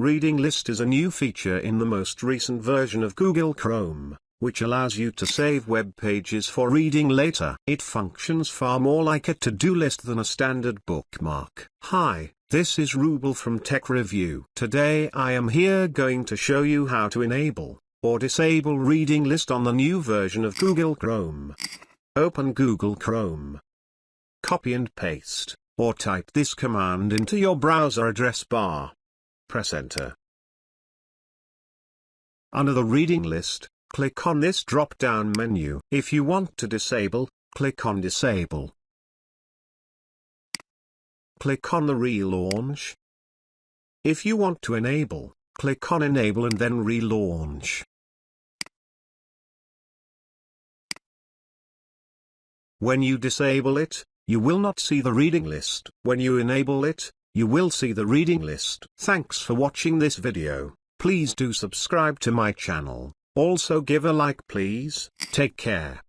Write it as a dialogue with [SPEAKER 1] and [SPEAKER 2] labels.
[SPEAKER 1] Reading List is a new feature in the most recent version of Google Chrome, which allows you to save web pages for reading later. It functions far more like a to-do list than a standard bookmark. Hi, this is Rubel from Tech Review. Today I am here going to show you how to enable or disable Reading List on the new version of Google Chrome. Open Google Chrome. Copy and paste, or type this command into your browser address bar. Press Enter. Under the Reading List, click on this drop-down menu. If you want to disable, click on Disable. Click on the Relaunch. If you want to enable, click on Enable and then Relaunch. When you disable it, you will not see the reading list. When you enable it, you will see the reading list. Thanks for watching this video. Please do subscribe to my channel. Also give a like please. Take care.